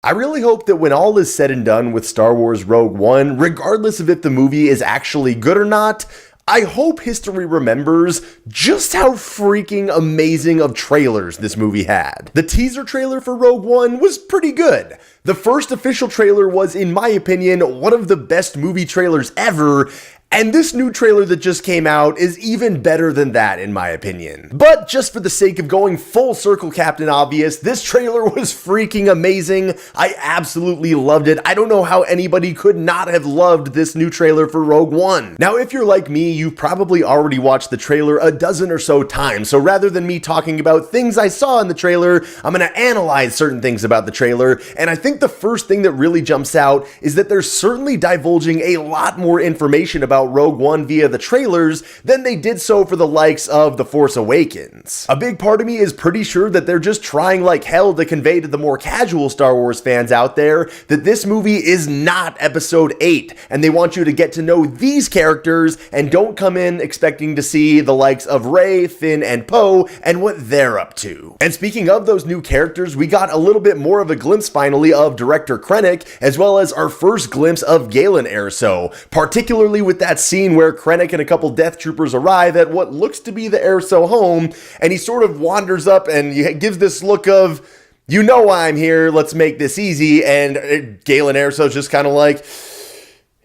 I really hope that when all is said and done with Star Wars Rogue One, regardless of if the movie is actually good or not, I hope history remembers just how freaking amazing of trailers this movie had. The teaser trailer for Rogue One was pretty good. The first official trailer was, in my opinion, one of the best movie trailers ever, and this new trailer that just came out is even better than that, in my opinion. But just for the sake of going full circle, Captain Obvious, this trailer was freaking amazing. I absolutely loved it. I don't know how anybody could not have loved this new trailer for Rogue One. Now, if you're like me, you've probably already watched the trailer a dozen or so times, so rather than me talking about things I saw in the trailer, I'm gonna analyze certain things about the trailer, and I think the first thing that really jumps out is that they're certainly divulging a lot more information about Rogue One via the trailers than they did so for the likes of The Force Awakens. A big part of me is pretty sure that they're just trying like hell to convey to the more casual Star Wars fans out there that this movie is not Episode 8, and they want you to get to know these characters and don't come in expecting to see the likes of Rey, Finn, and Poe and what they're up to. And speaking of those new characters, we got a little bit more of a glimpse finally of Director Krennic, as well as our first glimpse of Galen Erso, particularly with that scene where Krennic and a couple Death Troopers arrive at what looks to be the Erso home, and he sort of wanders up and gives this look of, you know why I'm here, let's make this easy, and Galen Erso's just kind of like,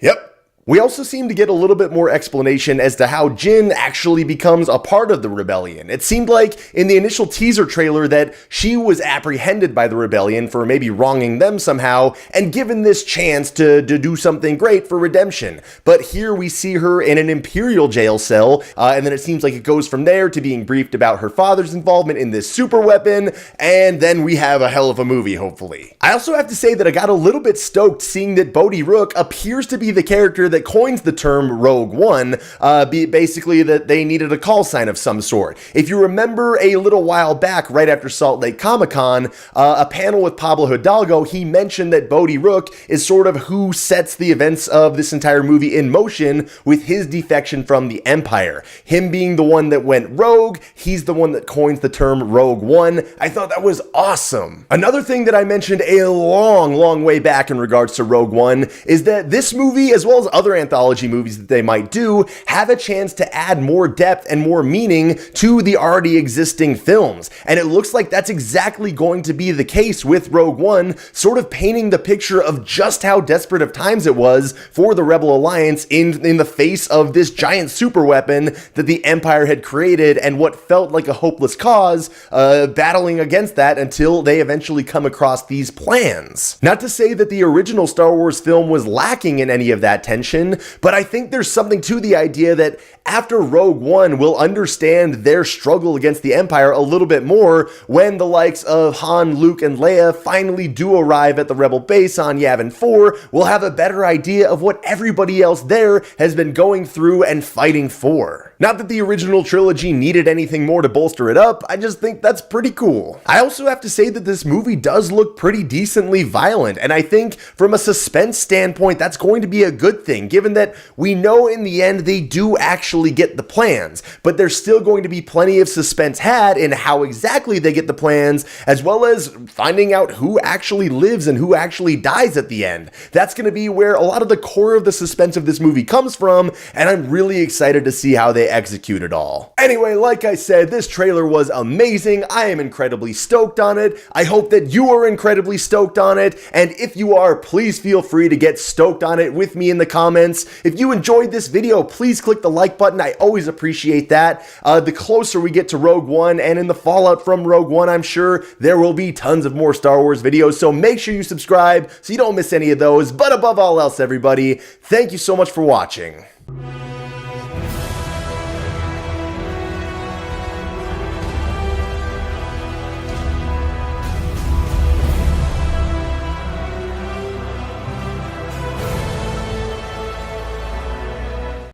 yep. We also seem to get a little bit more explanation as to how Jyn actually becomes a part of the rebellion. It seemed like in the initial teaser trailer that she was apprehended by the rebellion for maybe wronging them somehow and given this chance to do something great for redemption. But here we see her in an Imperial jail cell, and then it seems like it goes from there to being briefed about her father's involvement in this super weapon, and then we have a hell of a movie, hopefully. I also have to say that I got a little bit stoked seeing that Bodhi Rook appears to be the character that coins the term Rogue One, basically that they needed a call sign of some sort. If you remember a little while back, right after Salt Lake Comic-Con, a panel with Pablo Hidalgo, he mentioned that Bodhi Rook is sort of who sets the events of this entire movie in motion with his defection from the Empire. Him being the one that went rogue, he's the one that coins the term Rogue One. I thought that was awesome. Another thing that I mentioned a long way back in regards to Rogue One is that this movie, as well as other anthology movies that they might do, have a chance to add more depth and more meaning to the already existing films. And it looks like that's exactly going to be the case with Rogue One, sort of painting the picture of just how desperate of times it was for the Rebel Alliance in the face of this giant super weapon that the Empire had created and what felt like a hopeless cause, battling against that until they eventually come across these plans. Not to say that the original Star Wars film was lacking in any of that tension, but I think there's something to the idea that after Rogue One, we'll understand their struggle against the Empire a little bit more when the likes of Han, Luke, and Leia finally do arrive at the Rebel base on Yavin 4. We'll have a better idea of what everybody else there has been going through and fighting for. Not that the original trilogy needed anything more to bolster it up, I just think that's pretty cool. I also have to say that this movie does look pretty decently violent, and I think from a suspense standpoint, that's going to be a good thing, given that we know in the end they do actually get the plans, but there's still going to be plenty of suspense had in how exactly they get the plans, as well as finding out who actually lives and who actually dies at the end. That's going to be where a lot of the core of the suspense of this movie comes from, and I'm really excited to see how they execute it all. Anyway, like I said, this trailer was amazing. I am incredibly stoked on it. I hope that you are incredibly stoked on it, and if you are, please feel free to get stoked on it with me in the comments. If you enjoyed this video, please click the like button. I always appreciate that. The closer we get to Rogue One and in the fallout from Rogue One, I'm sure there will be tons of more Star Wars videos, so make sure you subscribe so you don't miss any of those. But above all else, everybody, thank you so much for watching.